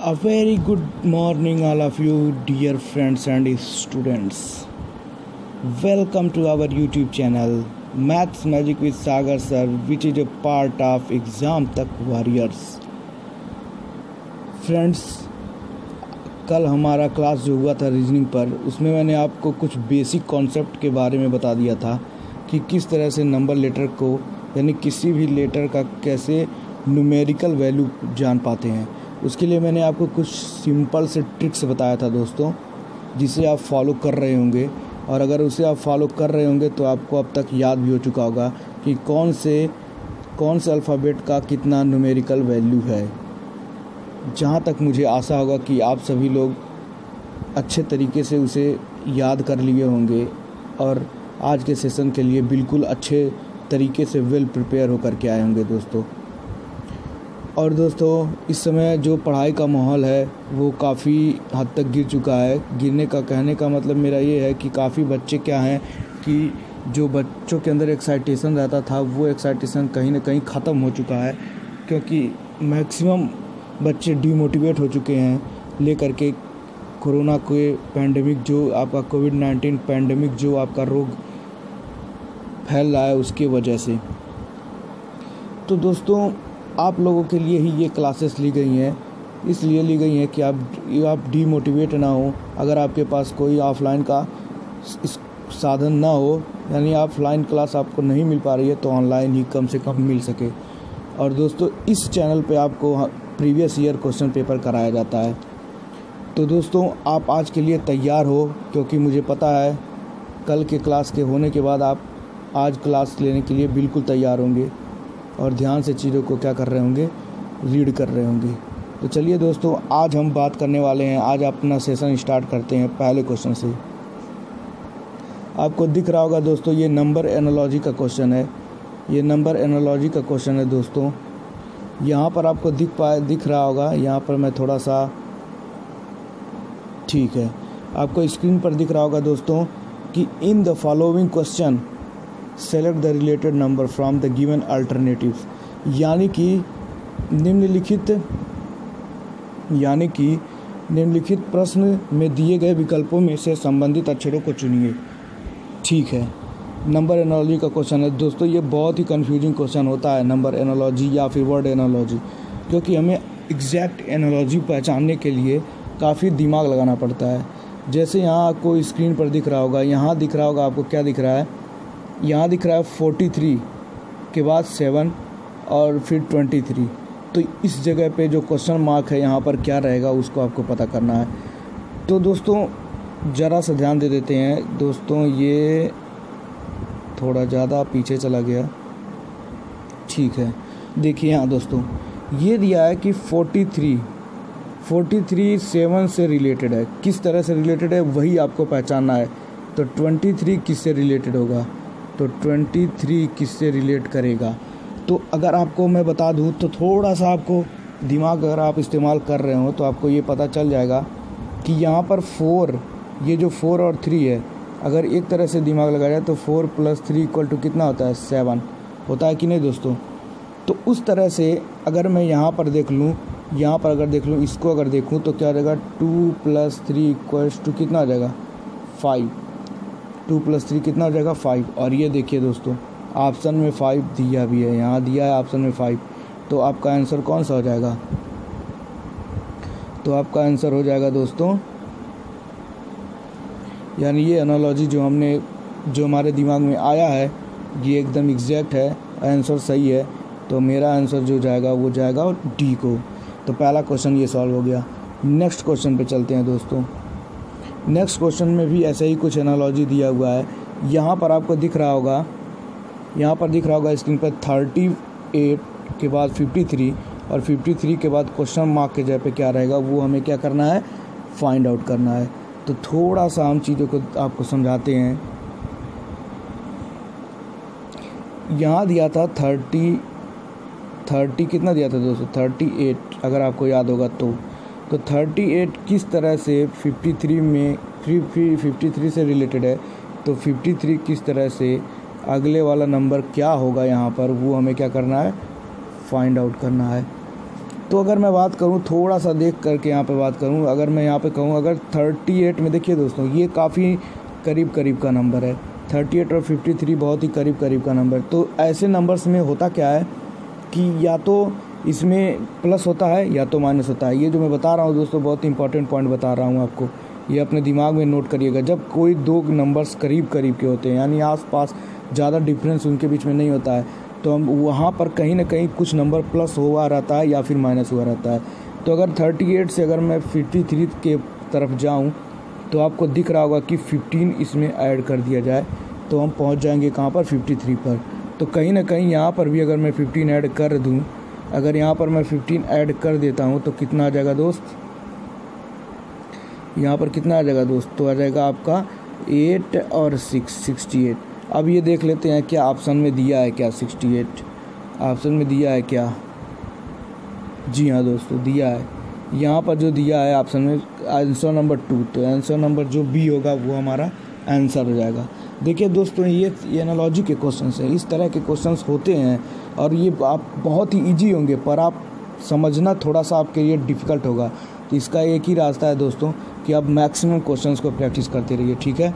A very good morning, all of you, dear friends and students. Welcome to our YouTube channel, Maths Magic with Sagar Sir, which is a part of Exam Tak Warriors. Friends, कल हमारा class जो हुआ था reasoning पर, उसमें मैंने आपको कुछ बेसिक कॉन्सेप्ट के बारे में बता दिया था कि किस तरह से नंबर लेटर को यानी किसी भी लेटर का कैसे न्यूमेरिकल वैल्यू जान पाते हैं। उसके लिए मैंने आपको कुछ सिंपल से ट्रिक्स बताया था दोस्तों, जिसे आप फॉलो कर रहे होंगे। और अगर उसे आप फॉलो कर रहे होंगे तो आपको अब तक याद भी हो चुका होगा कि कौन से अल्फ़ाबेट का कितना न्यूमेरिकल वैल्यू है। जहाँ तक मुझे आशा होगा कि आप सभी लोग अच्छे तरीके से उसे याद कर लिए होंगे और आज के सेशन के लिए बिल्कुल अच्छे तरीके से वेल प्रिपेयर होकर के आए होंगे दोस्तों। और दोस्तों, इस समय जो पढ़ाई का माहौल है वो काफ़ी हद तक गिर चुका है। गिरने का कहने का मतलब मेरा ये है कि काफ़ी बच्चे क्या हैं कि जो बच्चों के अंदर एक्साइटेशन रहता था वो एक्साइटेशन कहीं ना कहीं ख़त्म हो चुका है, क्योंकि मैक्सिमम बच्चे डीमोटिवेट हो चुके हैं लेकर के कोरोना के पैंडेमिक, जो आपका कोविड-19 पैंडेमिक जो आपका रोग फैल रहा है उसके वजह से। तो दोस्तों, आप लोगों के लिए ही ये क्लासेस ली गई हैं, इसलिए ली गई हैं कि आप डीमोटिवेट ना हो। अगर आपके पास कोई ऑफलाइन का साधन ना हो, यानी ऑफलाइन क्लास आपको नहीं मिल पा रही है, तो ऑनलाइन ही कम से कम मिल सके। और दोस्तों, इस चैनल पे आपको प्रीवियस ईयर क्वेश्चन पेपर कराया जाता है। तो दोस्तों, आप आज के लिए तैयार हो, क्योंकि मुझे पता है कल के क्लास के होने के बाद आप आज क्लास लेने के लिए बिल्कुल तैयार होंगे और ध्यान से चीज़ों को क्या कर रहे होंगे, रीड कर रहे होंगे। तो चलिए दोस्तों, आज हम बात करने वाले हैं, आज अपना सेशन स्टार्ट करते हैं पहले क्वेश्चन से। आपको दिख रहा होगा दोस्तों, ये नंबर एनालॉजी का क्वेश्चन है। ये नंबर एनालॉजी का क्वेश्चन है दोस्तों। यहाँ पर आपको दिख रहा होगा, यहाँ पर मैं थोड़ा सा, ठीक है, आपको स्क्रीन पर दिख रहा होगा दोस्तों कि इन the following question select the related number from the given alternatives. यानी कि निम्नलिखित प्रश्न में दिए गए विकल्पों में से संबंधित अक्षरों को चुनिए। ठीक है, नंबर एनालॉजी का क्वेश्चन है दोस्तों। ये बहुत ही कंफ्यूजिंग क्वेश्चन होता है, नंबर एनालॉजी या फिर वर्ड एनालॉजी, क्योंकि हमें एग्जैक्ट एनालॉजी पहचानने के लिए काफ़ी दिमाग लगाना पड़ता है। जैसे यहाँ आपको स्क्रीन पर दिख रहा होगा, यहाँ दिख रहा होगा आपको, क्या दिख रहा है, यहाँ दिख रहा है 43 के बाद 7 और फिर 23। तो इस जगह पे जो क्वेश्चन मार्क है यहाँ पर क्या रहेगा उसको आपको पता करना है। तो दोस्तों, ज़रा सा ध्यान दे देते हैं दोस्तों, ये थोड़ा ज़्यादा पीछे चला गया। ठीक है, देखिए यहाँ दोस्तों, ये दिया है कि 43 7 से रिलेटेड है। किस तरह से रिलेटेड है वही आपको पहचानना है। तो 23 किससे रिलेटेड होगा, तो 23 किससे रिलेट करेगा। तो अगर आपको मैं बता दूं तो थोड़ा सा आपको दिमाग अगर आप इस्तेमाल कर रहे हो तो आपको ये पता चल जाएगा कि यहाँ पर 4, ये जो 4 और 3 है, अगर एक तरह से दिमाग लगाया जाए तो 4 + 3 = कितना होता है, 7 होता है कि नहीं दोस्तों। तो उस तरह से अगर मैं यहाँ पर देख लूँ, इसको अगर देखूँ तो क्या हो जाएगा, 2 + 3 = कितना हो जाएगा, 5। 2 + 3 कितना हो जाएगा, 5। और ये देखिए दोस्तों, ऑप्शन में 5 दिया भी है, यहाँ दिया है ऑप्शन में 5। तो आपका आंसर कौन सा हो जाएगा, तो आपका आंसर हो जाएगा दोस्तों, यानी ये एनालॉजी जो हमारे दिमाग में आया है ये एकदम एग्जैक्ट है, आंसर सही है। तो मेरा आंसर जो जाएगा वो जाएगा डी को। तो पहला क्वेश्चन ये सॉल्व हो गया। नेक्स्ट क्वेश्चन पे चलते हैं दोस्तों। नेक्स्ट क्वेश्चन में भी ऐसा ही कुछ एनालॉजी दिया हुआ है। यहाँ पर आपको दिख रहा होगा स्क्रीन पर 38 के बाद 53 और 53 के बाद क्वेश्चन मार्क के जगह पे क्या रहेगा, वो हमें क्या करना है, फाइंड आउट करना है। तो थोड़ा सा हम चीज़ों को आपको समझाते हैं। यहाँ दिया था 30 कितना दिया था दोस्तों, 38, अगर आपको याद होगा तो 38 किस तरह से 53 से रिलेटेड है। तो 53 किस तरह से अगले वाला नंबर क्या होगा यहाँ पर, वो हमें क्या करना है, फाइंड आउट करना है। तो अगर मैं बात करूं, थोड़ा सा देख करके यहाँ पे बात करूं, अगर मैं यहाँ पे कहूँ अगर 38 में, देखिए दोस्तों ये काफ़ी करीब करीब का नंबर है। 38 और 53 बहुत ही करीब करीब का नंबर। तो ऐसे नंबर्स में होता क्या है कि या तो इसमें प्लस होता है या तो माइनस होता है। ये जो मैं बता रहा हूँ दोस्तों बहुत ही इंपॉर्टेंट पॉइंट बता रहा हूँ आपको, ये अपने दिमाग में नोट करिएगा। जब कोई दो नंबर्स करीब करीब के होते हैं, यानी आसपास ज़्यादा डिफरेंस उनके बीच में नहीं होता है, तो हम वहाँ पर कहीं ना कहीं कुछ नंबर प्लस हुआ रहता है या फिर माइनस हुआ रहता है। तो अगर 38 से अगर मैं 53 के तरफ जाऊँ तो आपको दिख रहा होगा कि 15 इसमें ऐड कर दिया जाए तो हम पहुँच जाएंगे कहाँ पर, 53 पर। तो कहीं ना कहीं यहाँ पर भी अगर मैं 15 ऐड कर दूँ, अगर यहाँ पर मैं 15 ऐड कर देता हूँ तो कितना आ जाएगा दोस्त, यहाँ पर कितना आ जाएगा दोस्त, तो आ जाएगा आपका 8 और 6 68। अब ये देख लेते हैं क्या ऑप्शन में दिया है क्या, 68 ऑप्शन में दिया है क्या। जी हाँ दोस्तों दिया है, यहाँ पर जो दिया है ऑप्शन में आंसर नंबर 2, तो आंसर नंबर जो बी होगा वो हमारा आंसर हो जाएगा। देखिए दोस्तों ये एनालॉजी के क्वेश्चंस हैं, इस तरह के क्वेश्चंस होते हैं और ये आप बहुत ही इजी होंगे पर आप समझना थोड़ा सा आपके लिए डिफ़िकल्ट होगा। तो इसका एक ही रास्ता है दोस्तों कि आप मैक्सिमम क्वेश्चंस को प्रैक्टिस करते रहिए, ठीक है।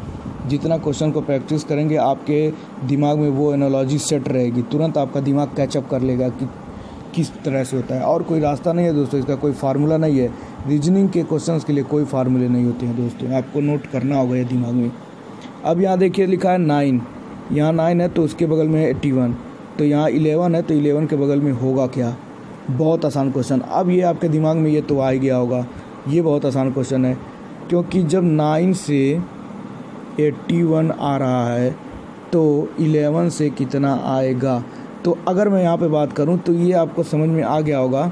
जितना क्वेश्चन को प्रैक्टिस करेंगे आपके दिमाग में वो एनालॉजी सेट रहेगी, तुरंत आपका दिमाग कैचअप कर लेगा कि किस तरह से होता है। और कोई रास्ता नहीं है दोस्तों, इसका कोई फार्मूला नहीं है। रीजनिंग के क्वेश्चंस के लिए कोई फार्मूले नहीं होते हैं दोस्तों, आपको नोट करना होगा ये दिमाग में। अब यहाँ देखिए लिखा है 9, यहाँ 9 है तो उसके बगल में 81, तो यहाँ 11 है तो 11 के बगल में होगा क्या। बहुत आसान क्वेश्चन। अब ये आपके दिमाग में ये तो आ ही गया होगा, ये बहुत आसान क्वेश्चन है, क्योंकि जब 9 से 81 आ रहा है तो 11 से कितना आएगा। तो अगर मैं यहाँ पे बात करूँ तो ये आपको समझ में आ गया होगा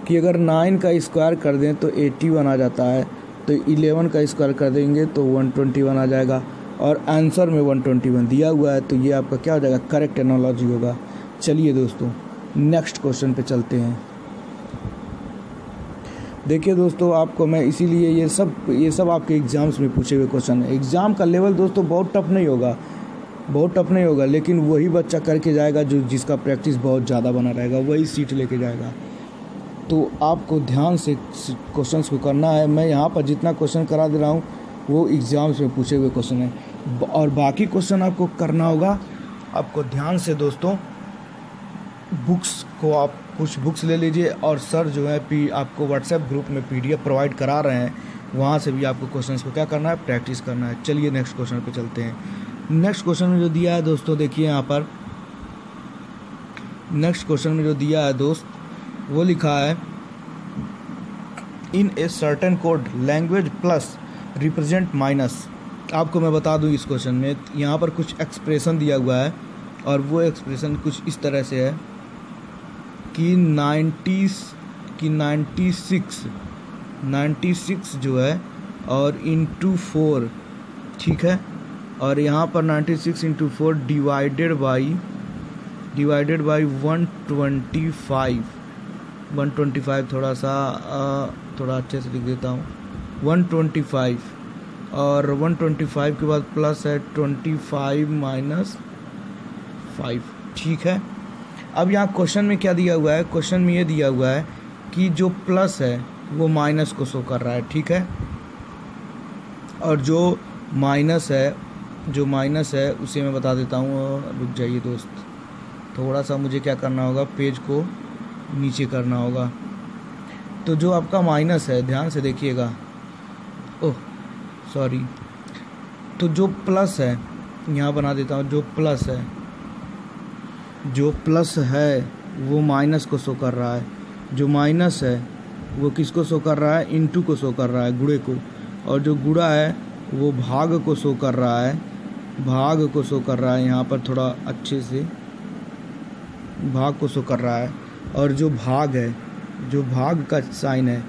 कि अगर 9 का स्क्वायर कर दें तो 81 आ जाता है, तो 11 का स्क्वायर कर देंगे तो 121 आ जाएगा, और आंसर में 121 दिया हुआ है, तो ये आपका क्या हो जाएगा, करेक्ट एनालॉजी होगा। चलिए दोस्तों नेक्स्ट क्वेश्चन पे चलते हैं। देखिए दोस्तों आपको मैं इसीलिए ये सब आपके एग्ज़ाम्स में पूछे हुए क्वेश्चन है। एग्ज़ाम का लेवल दोस्तों बहुत टफ नहीं होगा, लेकिन वही बच्चा करके जाएगा जिसका प्रैक्टिस बहुत ज़्यादा बना रहेगा, वही सीट लेके जाएगा। तो आपको ध्यान से क्वेश्चंस को करना है। मैं यहाँ पर जितना क्वेश्चन करा दे रहा हूँ वो एग्ज़ाम्स में पूछे हुए क्वेश्चन है, और बाकी क्वेश्चन आपको करना होगा। आपको ध्यान से दोस्तों बुक्स को आप कुछ बुक्स ले लीजिए, और सर जो है आपको व्हाट्सएप ग्रुप में PDF प्रोवाइड करा रहे हैं, वहाँ से भी आपको क्वेश्चंस को क्या करना है, प्रैक्टिस करना है। चलिए नेक्स्ट क्वेश्चन पे चलते हैं। नेक्स्ट क्वेश्चन में जो दिया है दोस्तों, देखिए यहाँ पर नेक्स्ट क्वेश्चन में जो दिया है दोस्त वो लिखा है in a certain code language plus represent minus. आपको मैं बता दूं इस क्वेश्चन में यहाँ पर कुछ एक्सप्रेशन दिया हुआ है, और वो एक्सप्रेशन कुछ इस तरह से है कि 96 जो है और इंटू 4, ठीक है, और यहाँ पर 96 इंटू 4 डिवाइडेड बाई 125 थोड़ा अच्छे से लिख देता हूँ, 125, और 125 के बाद प्लस है 25 माइनस 5, ठीक है। अब यहाँ क्वेश्चन में क्या दिया हुआ है, क्वेश्चन में ये दिया हुआ है कि जो प्लस है वो माइनस को शो कर रहा है, ठीक है, और जो माइनस है उसे मैं बता देता हूँ। रुक जाइए दोस्त, थोड़ा सा मुझे क्या करना होगा, पेज को नीचे करना होगा। तो जो आपका माइनस है, ध्यान से देखिएगा, ओह सॉरी, तो जो प्लस है यहाँ बना देता हूँ, जो प्लस है वो माइनस को शो कर रहा है, जो माइनस है वो किसको शो कर रहा है, इनटू को शो कर रहा है, गुणे को, और जो गुणा है वो भाग को शो कर रहा है, यहाँ पर थोड़ा अच्छे से भाग को शो कर रहा है, और जो भाग है, जो भाग का साइन है,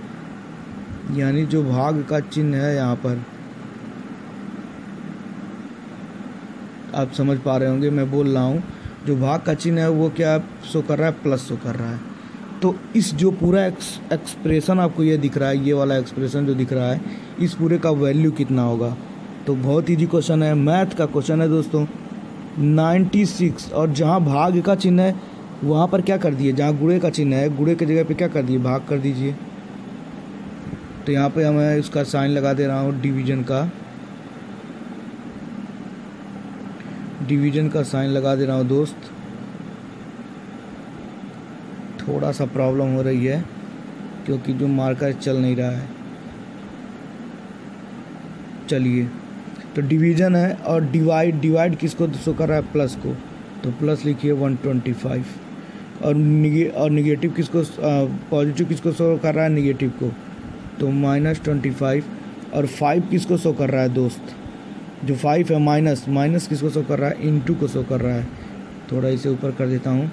यानी जो भाग का चिन्ह है यहाँ पर, आप समझ पा रहे होंगे मैं बोल रहा हूँ, जो भाग का चिन्ह है वो क्या शो कर रहा है, प्लस शो कर रहा है। तो इस जो पूरा एक्सप्रेशन आपको ये दिख रहा है, ये वाला एक्सप्रेशन जो दिख रहा है, इस पूरे का वैल्यू कितना होगा। तो बहुत इजी क्वेश्चन है, मैथ का क्वेश्चन है दोस्तों। 96 और जहाँ भाग का चिन्ह है वहाँ पर क्या कर दिए, जहाँ गुणे का चिन्ह है गुणे की जगह पे क्या कर दिए, भाग कर दीजिए। तो यहाँ पे मैं उसका साइन लगा दे रहा हूँ, डिवीजन का साइन लगा दे रहा हूँ दोस्त। थोड़ा सा प्रॉब्लम हो रही है क्योंकि जो मार्कर चल नहीं रहा है। चलिए, तो डिवीजन है और डिवाइड किसको शो कर रहा है, प्लस को, तो प्लस लिखिए 125। और निगेटिव किसको, पॉजिटिव किसको शो कर रहा है, निगेटिव को, तो -25। और 5 किसको शो कर रहा है दोस्त, जो 5 है माइनस किसको शो कर रहा है, इनटू को शो कर रहा है। थोड़ा इसे ऊपर कर देता हूँ,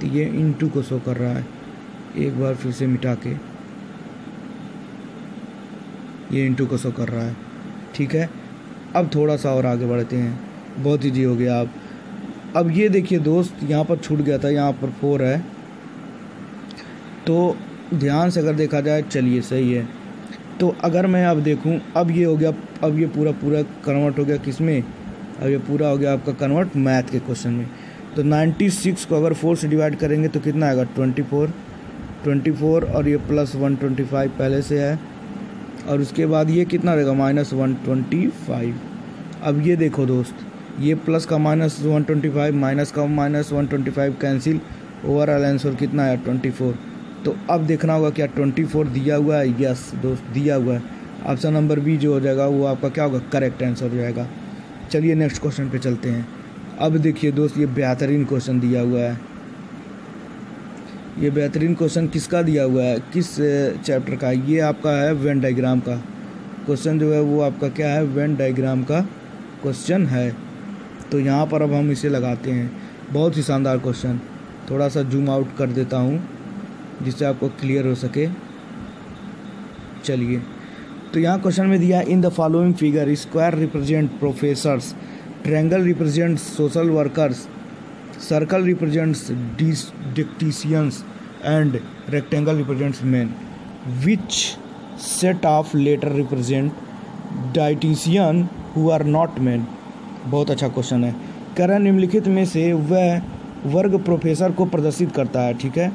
तो ये इनटू को शो कर रहा है। एक बार फिर से मिटा के, ये इनटू को शो कर रहा है। ठीक है, अब थोड़ा सा और आगे बढ़ते हैं, बहुत ईजी हो गया। अब ये देखिए दोस्त, यहाँ पर छूट गया था, यहाँ पर 4 है, तो ध्यान से अगर देखा जाए, चलिए सही है। तो अगर मैं अब देखूँ, अब ये हो गया, अब ये पूरा कन्वर्ट हो गया किस में, अब ये पूरा हो गया आपका कन्वर्ट मैथ के क्वेश्चन में। तो 96 को अगर 4 से डिवाइड करेंगे तो कितना आएगा, 24 और ये प्लस 125 पहले से है, और उसके बाद ये कितना रहेगा, -125। अब ये देखो दोस्त, ये प्लस का -125, माइनस का -125 कैंसिल, ओवरऑल आंसर कितना है, 24। तो अब देखना होगा क्या 24 दिया हुआ है, यस दोस्त दिया हुआ है। ऑप्शन नंबर बी जो हो जाएगा वो आपका क्या होगा, करेक्ट आंसर हो जाएगा। चलिए नेक्स्ट क्वेश्चन पे चलते हैं। अब देखिए दोस्त, ये बेहतरीन क्वेश्चन दिया हुआ है। ये बेहतरीन क्वेश्चन किसका दिया हुआ है, किस चैप्टर का, ये आपका है वेन डायग्राम का क्वेश्चन जो है, वो आपका क्या है, वेन डायग्राम का क्वेश्चन है। तो यहाँ पर अब हम इसे लगाते हैं, बहुत ही शानदार क्वेश्चन। थोड़ा सा जूम आउट कर देता हूँ जिससे आपको क्लियर हो सके। चलिए, तो यहाँ क्वेश्चन में दिया, in the following figure square represent professors, triangle represents social workers, circle represents dieticians and rectangle represents man. Which set of letter represent dietician who are not man. बहुत अच्छा क्वेश्चन है। करण निम्नलिखित में से वह वर्ग प्रोफेसर को प्रदर्शित करता है। ठीक है,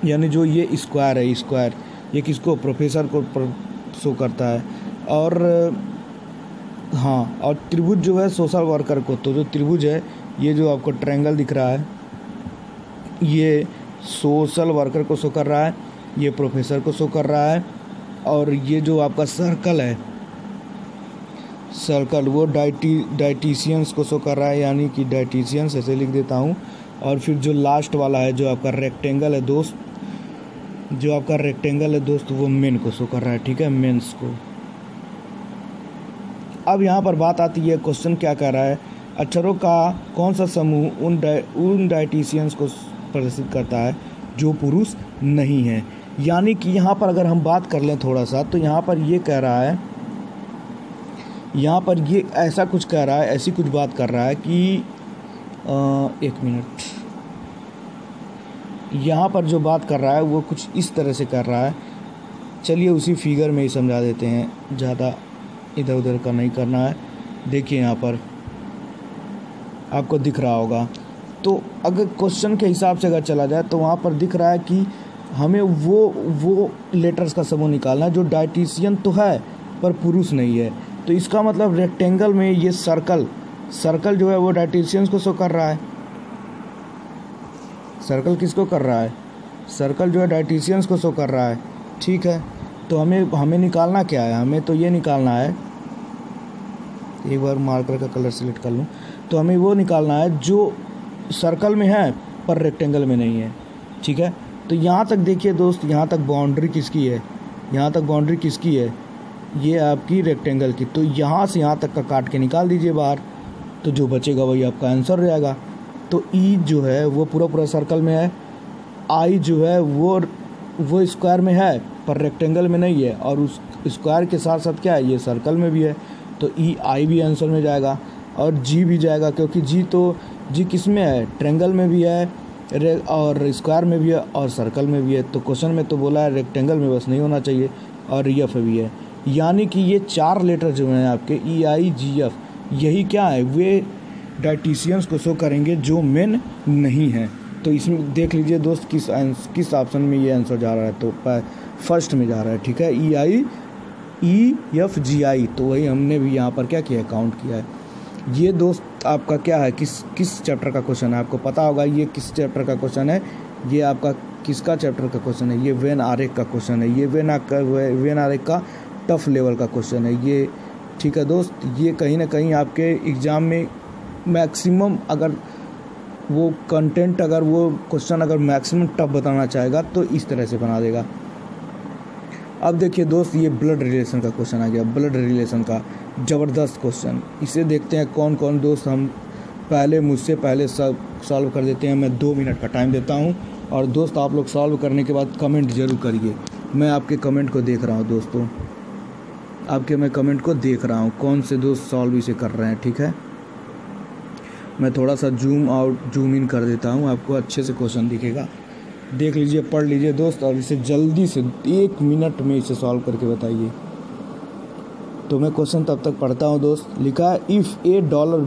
यानी जो ये स्क्वायर है, स्क्वायर ये किसको, प्रोफेसर को शो करता है। और हाँ, और त्रिभुज जो है सोशल वर्कर को। तो जो त्रिभुज है, ये जो आपको ट्रायंगल दिख रहा है, ये सोशल वर्कर को शो कर रहा है, ये प्रोफेसर को शो कर रहा है। और ये जो आपका सर्कल है, सर्कल वो डाइटिशियंस को शो कर रहा है, यानी कि डाइटिशियंस ऐसे लिख देता हूँ। और फिर जो लास्ट वाला है, जो आपका रेक्टेंगल है दोस्त, वो मेन को शो कर रहा है। ठीक है, मेंस को। अब यहाँ पर बात आती है, क्वेश्चन क्या कह रहा है, अक्षरों का कौन सा समूह उन डाइटिशियंस को प्रदर्शित करता है जो पुरुष नहीं है। यानी कि यहाँ पर अगर हम बात कर लें थोड़ा सा, तो यहाँ पर ये कह रहा है, यहाँ पर ये ऐसा कुछ कह रहा है, ऐसी कुछ बात कर रहा है कि एक मिनट, यहाँ पर जो बात कर रहा है वो कुछ इस तरह से कर रहा है। चलिए उसी फिगर में ही समझा देते हैं, ज़्यादा इधर उधर का नहीं करना है। देखिए यहाँ पर आपको दिख रहा होगा। तो अगर क्वेश्चन के हिसाब से अगर चला जाए तो वहाँ पर दिख रहा है कि हमें वो लेटर्स का समूह निकालना है जो डाइटिशियन तो है पर पुरुष नहीं है। तो इसका मतलब रेक्टेंगल में ये सर्कल जो है वो डाइटिशियंस को शो कर रहा है। सर्कल किसको कर रहा है, सर्कल जो है डाइटिशियंस को शो कर रहा है। ठीक है, तो हमें निकालना क्या है, हमें तो ये निकालना है, एक बार मार्कर का कलर सिलेक्ट कर लूँ, तो हमें वो निकालना है जो सर्कल में है पर रेक्टेंगल में नहीं है। ठीक है, तो यहाँ तक देखिए दोस्त, यहाँ तक बाउंड्री किसकी है, यहाँ तक बाउंड्री किसकी है, ये आपकी रेक्टेंगल की। तो यहाँ से यहाँ तक का काट के निकाल दीजिए बाहर, तो जो बचेगा वही आपका आंसर रहेगा। तो ई जो है वो पूरा सर्कल में है, आई जो है वो स्क्वायर में है पर रेक्टेंगल में नहीं है, और उस स्क्वायर के साथ साथ क्या है, ये सर्कल में भी है। तो ई आई भी आंसर में जाएगा और जी भी जाएगा, क्योंकि जी किस में है, ट्रायंगल में भी है और स्क्वायर में भी है और सर्कल में भी है। तो क्वेश्चन में तो बोला है रेक्टेंगल में बस नहीं होना चाहिए, और एफ भी है। यानी कि ये 4 लेटर जो हैं आपके ई आई जी एफ, यही क्या है, वे डाइटिशियंस को शो करेंगे जो मेन नहीं है। तो इसमें देख लीजिए दोस्त किस ऑप्शन में ये आंसर जा रहा है। तो फर्स्ट में जा रहा है, ठीक है, EFGI। तो वही हमने भी यहाँ पर क्या किया है, काउंट किया है। ये दोस्त आपका क्या है, किस चैप्टर का क्वेश्चन है, आपको पता होगा ये किस चैप्टर का क्वेश्चन है। ये आपका किसका चैप्टर का क्वेश्चन है, ये वेन आरेख का क्वेश्चन है। ये वेन आरेख का टफ लेवल का क्वेश्चन है ये, ठीक है दोस्त। ये कहीं ना कहीं आपके एग्ज़ाम में मैक्सिमम, अगर वो कंटेंट, अगर वो क्वेश्चन अगर मैक्सिमम टफ बताना चाहेगा तो इस तरह से बना देगा। अब देखिए दोस्त, ये ब्लड रिलेशन का क्वेश्चन आ गया, ब्लड रिलेशन का ज़बरदस्त क्वेश्चन। इसे देखते हैं कौन कौन दोस्त हम मुझसे पहले सब सॉल्व कर देते हैं। मैं 2 मिनट का टाइम देता हूं, और दोस्त आप लोग सॉल्व करने के बाद कमेंट ज़रूर करिए। मैं आपके कमेंट को देख रहा हूं दोस्तों, मैं कमेंट को देख रहा हूं, कौन से दोस्त सॉल्व इसे कर रहे हैं, ठीक है। मैं थोड़ा सा जूम इन कर देता हूं, आपको अच्छे से क्वेश्चन दिखेगा। देख लीजिए, पढ़ लीजिए दोस्त, और इसे जल्दी से 1 मिनट में इसे सॉल्व करके बताइए। तो मैं क्वेश्चन तब तक पढ़ता हूँ दोस्त। लिखा है, if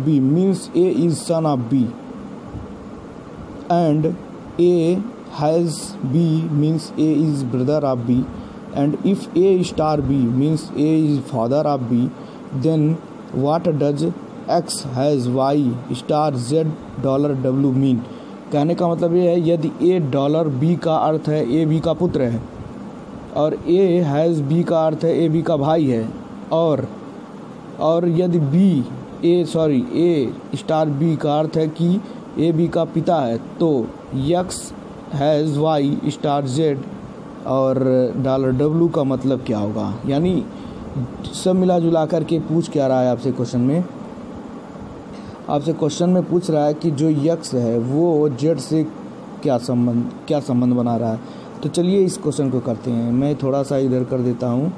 $B means A is son of B and A has B means A is brother of B and if A*B means A is father of B, then what does X has $Y*Z$W mean. कहने का मतलब ये है, यदि $B का अर्थ है A B का पुत्र है, और A हैज़ B का अर्थ है A B का भाई है, और यदि A*B का अर्थ है कि A B का पिता है, तो X हैज़ $Y*Z और $W का मतलब क्या होगा। यानी सब मिला जुला कर के पूछ क्या रहा है आपसे क्वेश्चन में, पूछ रहा है कि जो X है वो Z से क्या संबंध बना रहा है। तो चलिए इस क्वेश्चन को करते हैं। मैं थोड़ा सा इधर कर देता हूँ,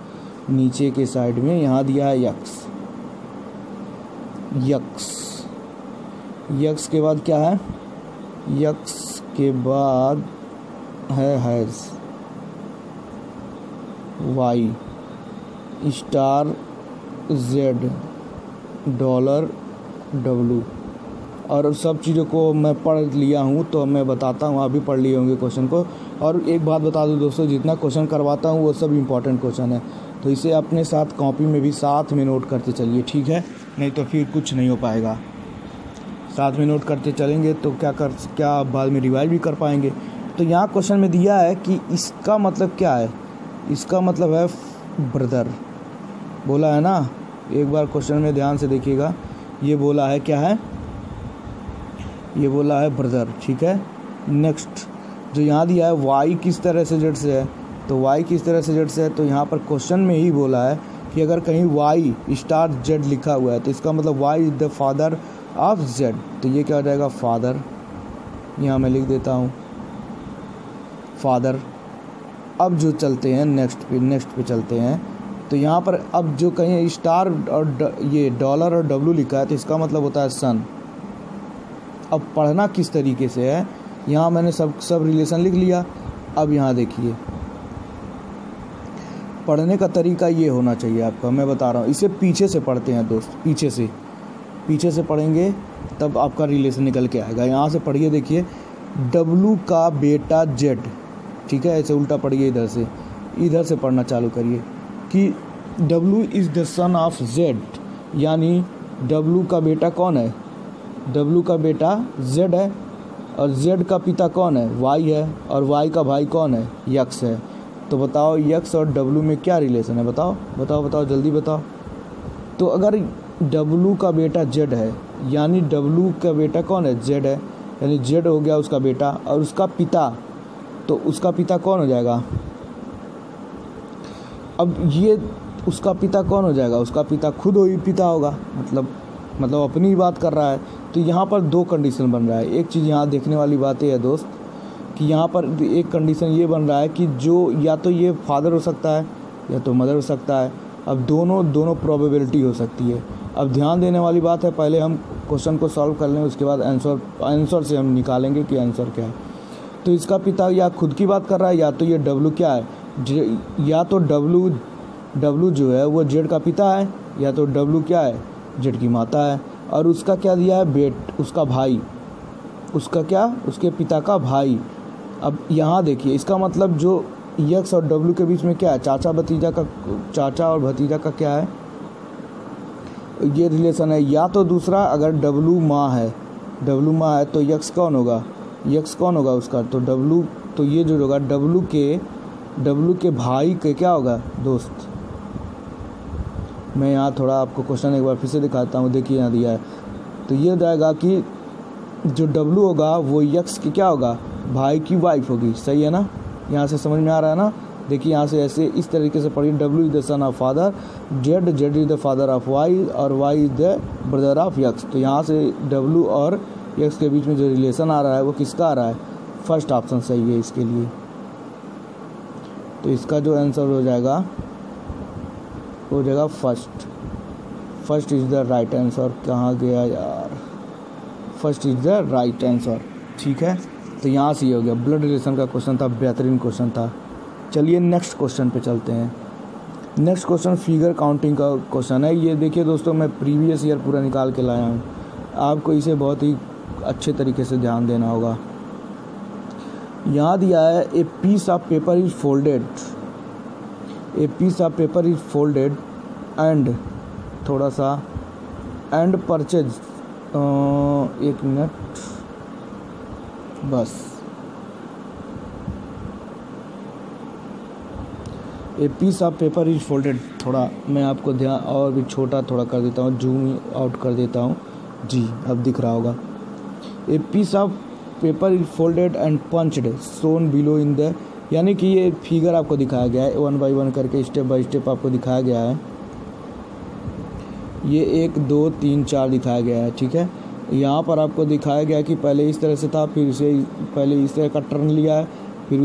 नीचे के साइड में यहाँ दिया है यक्स के बाद क्या है, यक्स के बाद है हैज़ $Y*Z$W, और सब चीज़ों को मैं पढ़ लिया हूँ, तो मैं बताता हूँ, आप भी पढ़ लिए होंगे क्वेश्चन को। और एक बात बता दूँ दोस्तों, जितना क्वेश्चन करवाता हूँ वो सब इम्पॉर्टेंट क्वेश्चन है, तो इसे अपने साथ कॉपी में भी साथ में नोट करते चलिए, ठीक है, नहीं तो फिर कुछ नहीं हो पाएगा। साथ में नोट करते चलेंगे तो क्या बाद में रिवाइज भी कर पाएंगे। तो यहाँ क्वेश्चन में दिया है कि इसका मतलब क्या है, इसका मतलब है ब्रदर, बोला है ना। एक बार क्वेश्चन में ध्यान से देखिएगा, ये बोला है क्या है, ये बोला है ब्रदर, ठीक है। नेक्स्ट जो यहाँ दिया है Y किस तरह से Z से है, तो Y किस तरह से Z से है, तो यहाँ पर क्वेश्चन में ही बोला है कि अगर कहीं Y*Z लिखा हुआ है तो इसका मतलब Y is the father of Z, तो ये क्या हो जाएगा, फादर। यहाँ मैं लिख देता हूँ फादर। अब जो चलते हैं नेक्स्ट पे चलते हैं, तो यहाँ पर अब जो कहीं स्टार और ये डॉलर और W लिखा है तो इसका मतलब होता है सन। अब पढ़ना किस तरीके से है, यहाँ मैंने सब रिलेशन लिख लिया। अब यहाँ देखिए, पढ़ने का तरीका ये होना चाहिए आपका, मैं बता रहा हूँ। इसे पीछे से पढ़ते हैं दोस्त, पीछे से पढ़ेंगे तब आपका रिलेशन निकल के आएगा। यहाँ से पढ़िए, देखिए, W का बेटा Z, ठीक है, ऐसे उल्टा पढ़िए, इधर से पढ़ना चालू करिए कि W is the son of Z, यानी W का बेटा कौन है, W का बेटा Z है, और Z का पिता कौन है, Y है, और Y का भाई कौन है, X है। तो बताओ X और W में क्या रिलेशन है, बताओ जल्दी बताओ। तो अगर W का बेटा Z है, यानी W का बेटा कौन है, Z है, यानी Z हो गया उसका बेटा, और उसका पिता, तो उसका पिता कौन हो जाएगा। अब ये उसका पिता कौन हो जाएगा, उसका पिता खुद ही पिता होगा, मतलब अपनी बात कर रहा है। तो यहाँ पर 2 कंडीशन बन रहा है। एक चीज़ यहाँ देखने वाली बात है दोस्त कि यहाँ पर एक कंडीशन ये बन रहा है कि जो या तो ये फादर हो सकता है या तो मदर हो सकता है। अब दोनों प्रोबेबिलिटी हो सकती है। अब ध्यान देने वाली बात है, पहले हम क्वेश्चन को सॉल्व कर लें, उसके बाद आंसर से हम निकालेंगे कि आंसर क्या है। तो इसका पिता या खुद की बात कर रहा है, या तो ये W क्या है, या तो W जो है वो Z का पिता है, या तो W क्या है, Z की माता है। और उसका क्या दिया है, उसका भाई, उसका क्या, उसके पिता का भाई। अब यहाँ देखिए इसका मतलब जो यक्स और डब्लू के बीच में क्या है, चाचा भतीजा का, चाचा और भतीजा का क्या है, ये रिलेशन है। या तो दूसरा, अगर डब्लू माँ है, डब्लू माँ है तो यक्स कौन होगा, यक्स कौन होगा उसका, तो डब्लू, तो ये जो होगा डब्लू के भाई के क्या होगा दोस्त। मैं यहाँ थोड़ा आपको क्वेश्चन एक बार फिर से दिखाता हूँ, देखिए यहाँ दिया है। तो ये जाएगा कि जो डब्लू होगा वो यक्स की क्या होगा, भाई की वाइफ होगी। सही है ना, यहाँ से समझ में आ रहा है ना। देखिए यहाँ से ऐसे इस तरीके से पढ़िए, W is the son of father, Z is the father of Y, और Y is the brother of X. तो यहाँ से डब्लू और यक्स के बीच में जो रिलेशन आ रहा है वो किसका आ रहा है, फर्स्ट ऑप्शन सही है इसके लिए। तो इसका जो आंसर हो जाएगा first is the right answer. कहाँ गया यार, first is the right answer. ठीक है, तो यहाँ से ये हो गया, ब्लड रिलेशन का क्वेश्चन था, बेहतरीन क्वेश्चन था। चलिए नेक्स्ट क्वेश्चन पे चलते हैं। नेक्स्ट क्वेश्चन फिगर काउंटिंग का क्वेश्चन है। ये देखिए दोस्तों, मैं प्रीवियस ईयर पूरा निकाल के लाया हूँ, आपको इसे बहुत ही अच्छे तरीके से ध्यान देना होगा। यहाँ दिया है a piece of paper is folded, a piece of paper is folded and थोड़ा सा एंड परचेज, एक मिनट बस, a piece of paper is folded, थोड़ा मैं आपको ध्यान और भी छोटा थोड़ा कर देता हूँ, जूम आउट कर देता हूँ जी, अब दिख रहा होगा। A piece of paper is folded and punched shown below in the, यानी कि ये फिगर आपको दिखाया गया है, 1 बाई 1 करके स्टेप बाय स्टेप आपको दिखाया गया है। ये 1 2 3 4 दिखाया गया है। ठीक है, यहाँ पर आपको दिखाया गया कि पहले इस तरह से था, फिर उसे पहले इस तरह का टर्न लिया है, फिर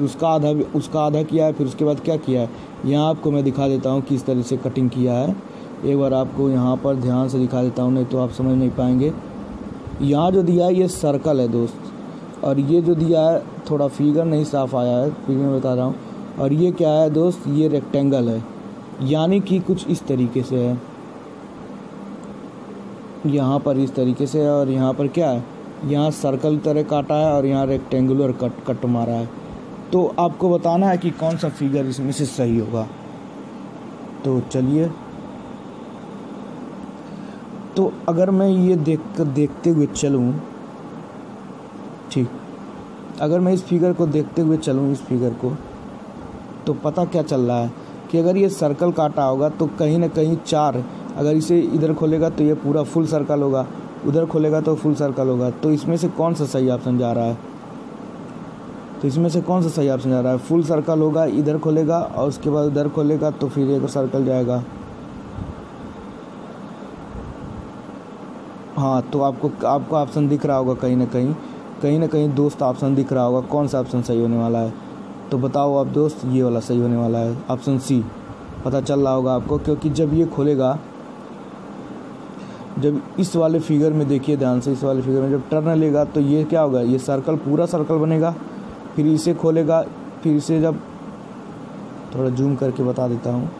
उसका आधा किया है, फिर उसके बाद क्या किया है, यहाँ आपको मैं दिखा देता हूँ किस तरह से कटिंग किया है। एक बार आपको यहाँ पर ध्यान से दिखा देता हूँ, नहीं तो आप समझ नहीं पाएंगे। यहाँ जो दिया है ये सर्कल है दोस्त, और ये जो दिया है थोड़ा फिगर नहीं साफ आया है, फिर मैं बता रहा हूँ। और ये क्या है दोस्त, ये रेक्टेंगल है, यानी कि कुछ इस तरीके से है, यहाँ पर इस तरीके से है, और यहाँ पर क्या है, यहाँ सर्कल तरह काटा है और यहाँ रेक्टेंगुलर कट मारा है। तो आपको बताना है कि कौन सा फिगर इसमें से सही होगा। तो चलिए, तो अगर मैं ये देखते हुए चलूँ, ठीक, अगर मैं इस फिगर को देखते हुए चलूँ, इस फिगर को, तो पता क्या चल रहा है कि अगर ये सर्कल काटा होगा तो कहीं ना कहीं 4, अगर इसे इधर खोलेगा तो ये पूरा फुल सर्कल होगा, उधर खोलेगा तो फुल सर्कल होगा। तो इसमें से कौन सा सही ऑप्शन जा रहा है, तो इसमें से कौन सा सही ऑप्शन जा रहा है, फुल सर्कल होगा, इधर खोलेगा और उसके बाद उधर खोलेगा तो फिर एक सर्कल जाएगा। हाँ, तो आपको ऑप्शन दिख रहा होगा कहीं ना कहीं दोस्त, ऑप्शन दिख रहा होगा, कौन सा ऑप्शन सही होने वाला है। तो बताओ आप दोस्त, ये वाला सही होने वाला है, ऑप्शन सी। पता चल रहा होगा आपको, क्योंकि जब ये खोलेगा, जब इस वाले फिगर में देखिए ध्यान से, इस वाले फिगर में जब टर्न लेगा तो ये क्या होगा, ये सर्कल पूरा सर्कल बनेगा, फिर इसे खोलेगा, फिर इसे जब थोड़ा जूम करके बता देता हूँ,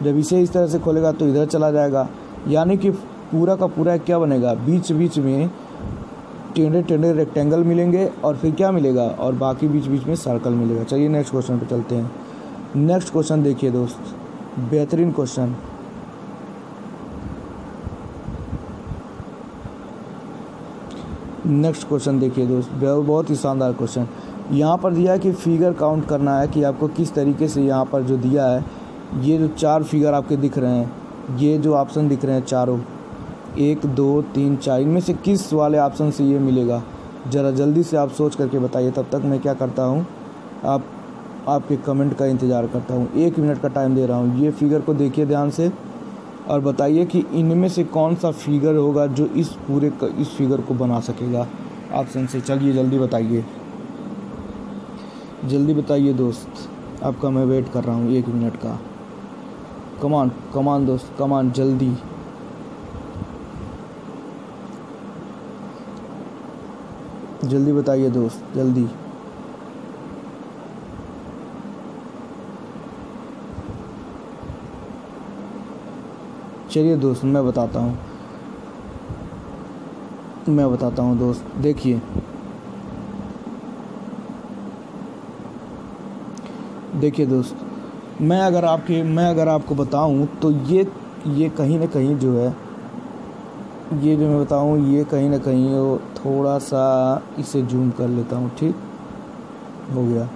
जब इसे इस तरह से खोलेगा तो इधर चला जाएगा, यानी कि पूरा का पूरा क्या बनेगा, बीच बीच में टेढ़े रेक्टेंगल मिलेंगे, और फिर क्या मिलेगा, और बाकी बीच बीच में सर्कल मिलेगा। चलिए नेक्स्ट क्वेश्चन पे चलते हैं। नेक्स्ट क्वेश्चन देखिए दोस्त, बेहतरीन क्वेश्चन। नेक्स्ट क्वेश्चन देखिए दोस्त, बहुत ही शानदार क्वेश्चन। यहाँ पर दिया है कि फिगर काउंट करना है कि आपको किस तरीके से, यहाँ पर जो दिया है, ये जो 4 फिगर आपके दिख रहे हैं, ये जो ऑप्शन दिख रहे हैं चारों, 1 2 3 4, इनमें से किस वाले ऑप्शन से ये मिलेगा, ज़रा जल्दी से आप सोच करके बताइए। तब तक मैं क्या करता हूँ, आपके कमेंट का इंतज़ार करता हूँ। 1 मिनट का टाइम दे रहा हूँ। ये फिगर को देखिए ध्यान से और बताइए कि इनमें से कौन सा फिगर होगा जो इस फिगर को बना सकेगा ऑप्शन से। चलिए जल्दी बताइए दोस्त, आपका मैं वेट कर रहा हूँ 1 मिनट का। कमान दोस्त, कमान, जल्दी बताइए दोस्त, जल्दी। चलिए दोस्त मैं बताता हूँ। मैं बताता हूँ दोस्त, देखिए दोस्त, मैं अगर आपको बताऊं तो ये कहीं ना कहीं जो है, ये जो मैं बताऊं ये कहीं ना कहीं वो थोड़ा सा इसे जूम कर लेता हूं, ठीक हो गया।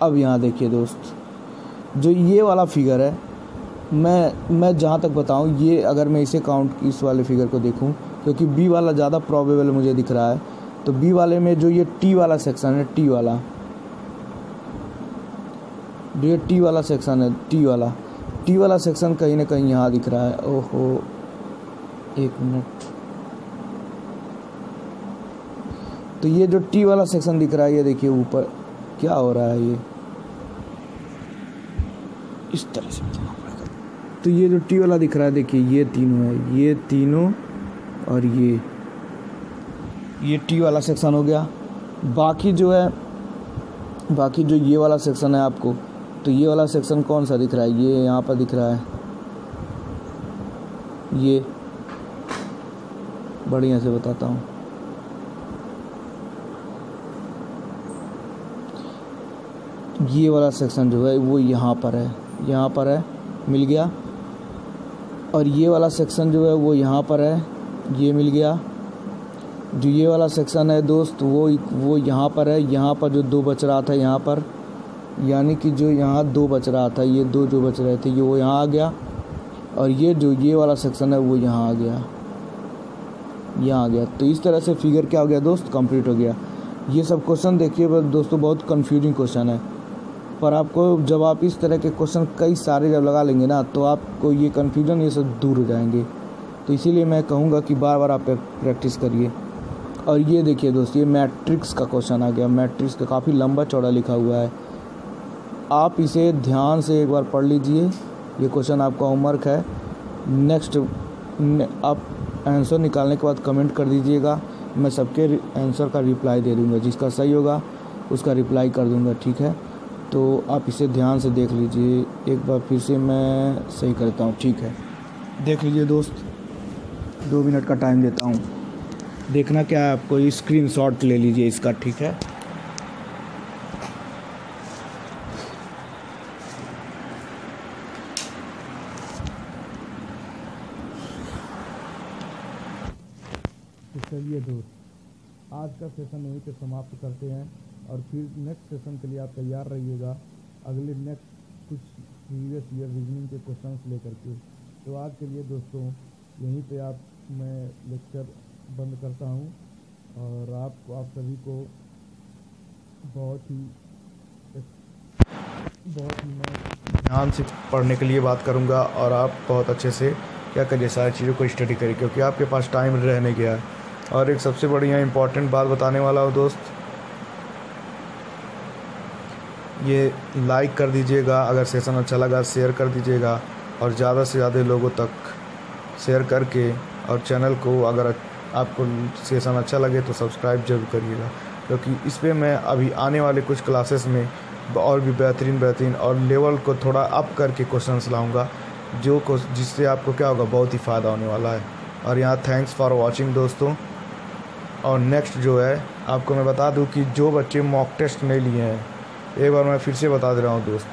अब यहाँ देखिए दोस्त, जो ये वाला फिगर है, मैं जहाँ तक बताऊं, ये अगर मैं इसे काउंट इस वाले फिगर को देखूं, क्योंकि बी वाला ज़्यादा प्रोबेबल मुझे दिख रहा है, तो बी वाले में जो ये टी वाला सेक्शन है, टी वाला सेक्शन है, टी वाला सेक्शन कहीं ना कहीं यहाँ दिख रहा है। ओहो, एक मिनट, तो ये जो टी वाला सेक्शन दिख रहा है, ये देखिए ऊपर क्या हो रहा है, ये इस तरह से बताना पड़ेगा। तो ये जो टी वाला दिख रहा है, देखिए ये तीनों है, ये तीनों और ये टी वाला सेक्शन हो गया। बाकी जो ये वाला सेक्शन है आपको, तो ये वाला सेक्शन कौन सा दिख रहा है, ये यहाँ पर दिख रहा है, ये बढ़िया से बताता हूँ, ये वाला सेक्शन जो है वो यहाँ पर है, मिल गया। और ये वाला सेक्शन जो है वो यहाँ पर है, ये मिल गया। जो ये वाला सेक्शन है दोस्त, वो यहाँ पर है, यहाँ पर जो 2 बच रहा था यहाँ पर, यानी कि जो यहाँ 2 बच रहा था, ये 2 जो बच रहे थे ये वो यहाँ आ गया। और ये वाला सेक्शन है वो यहाँ आ गया, तो इस तरह से फिगर क्या हो गया दोस्त, कंप्लीट हो गया। ये सब क्वेश्चन देखिए दोस्तों, बहुत कंफ्यूजिंग क्वेश्चन है, पर आपको जब आप इस तरह के क्वेश्चन कई सारे जब लगा लेंगे ना, तो आपको ये कन्फ्यूजन ये सब दूर हो जाएंगे। तो इसीलिए मैं कहूँगा कि बार बार आप प्रैक्टिस करिए। और ये देखिए दोस्त, ये मैट्रिक्स का क्वेश्चन आ गया, मैट्रिक्स का काफ़ी लंबा चौड़ा लिखा हुआ है, आप इसे ध्यान से एक बार पढ़ लीजिए। ये क्वेश्चन आपका होमवर्क है। नेक्स्ट आप आंसर निकालने के बाद कमेंट कर दीजिएगा, मैं सबके आंसर का रिप्लाई दे दूँगा, जिसका सही होगा उसका रिप्लाई कर दूँगा, ठीक है। तो आप इसे ध्यान से देख लीजिए, एक बार फिर से मैं सही करता हूँ, ठीक है। देख लीजिए दोस्त, 2 मिनट का टाइम देता हूँ, देखना क्या है आपको, स्क्रीनशॉट ले लीजिए इसका, ठीक है। तो चलिए दोस्त, आज का सेशन यहीं पे समाप्त करते हैं, और फिर नेक्स्ट सेशन के लिए आप तैयार रहिएगा, अगले नेक्स्ट कुछ प्रीवियस ईयर रीजनिंग के क्वेश्चंस लेकर के। तो आज के लिए दोस्तों यहीं पे मैं लेक्चर बंद करता हूँ, और आप सभी को बहुत ही मैं ध्यान से पढ़ने के लिए बात करूँगा, और आप बहुत अच्छे से क्या करिए, सारी चीज़ों को स्टडी करिए, क्योंकि आपके पास टाइम रहने गया है। और एक सबसे बढ़िया इंपॉर्टेंट बात बताने वाला हूँ दोस्त, ये लाइक कर दीजिएगा, अगर सेशन अच्छा लगा शेयर कर दीजिएगा, और ज़्यादा से ज़्यादा लोगों तक शेयर करके, और चैनल को अगर आपको सेशन अच्छा लगे तो सब्सक्राइब जरूर करिएगा, क्योंकि इस पर मैं अभी आने वाले कुछ क्लासेस में और भी बेहतरीन और लेवल को थोड़ा अप करके क्वेश्चंस लाऊंगा, जिससे आपको क्या होगा, बहुत ही फ़ायदा होने वाला है। और यहाँ थैंक्स फॉर वॉचिंग दोस्तों। और नेक्स्ट जो है आपको मैं बता दूं कि जो बच्चे मॉक टेस्ट नहीं लिए हैं, एक बार मैं फिर से बता दे रहा हूँ दोस्त,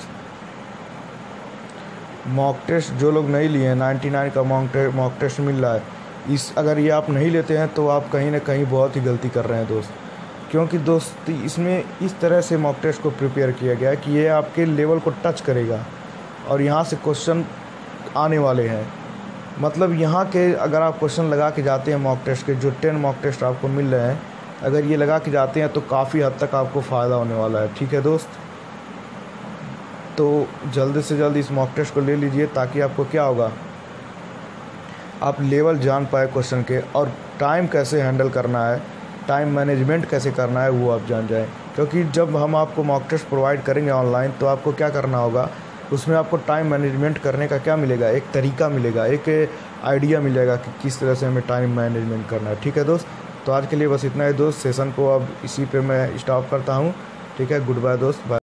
मॉक टेस्ट जो लोग नहीं लिए हैं, 99 का मॉक टेस्ट मिल रहा है, अगर ये आप नहीं लेते हैं तो आप कहीं ना कहीं बहुत ही गलती कर रहे हैं दोस्त, क्योंकि दोस्त इसमें इस तरह से मॉक टेस्ट को प्रिपेयर किया गया है कि ये आपके लेवल को टच करेगा, और यहाँ से क्वेश्चन आने वाले हैं। मतलब यहाँ के अगर आप क्वेश्चन लगा के जाते हैं मॉक टेस्ट के, जो 10 मॉक टेस्ट आपको मिल रहे हैं, अगर ये लगा के जाते हैं तो काफ़ी हद तक आपको फ़ायदा होने वाला है, ठीक है दोस्त। तो जल्द से जल्द इस मॉक टेस्ट को ले लीजिए, ताकि आपको क्या होगा, आप लेवल जान पाए क्वेश्चन के, और टाइम कैसे हैंडल करना है, टाइम मैनेजमेंट कैसे करना है वो आप जान जाएं। क्योंकि जब हम आपको मॉक टेस्ट प्रोवाइड करेंगे ऑनलाइन, तो आपको क्या करना होगा, उसमें आपको टाइम मैनेजमेंट करने का क्या मिलेगा, एक तरीका मिलेगा, एक आइडिया मिलेगा कि किस तरह से हमें टाइम मैनेजमेंट करना है, ठीक है दोस्त। तो आज के लिए बस इतना ही दोस्त, सेशन को अब इसी पे मैं स्टॉप करता हूँ, ठीक है। गुड बाय दोस्त, बाय।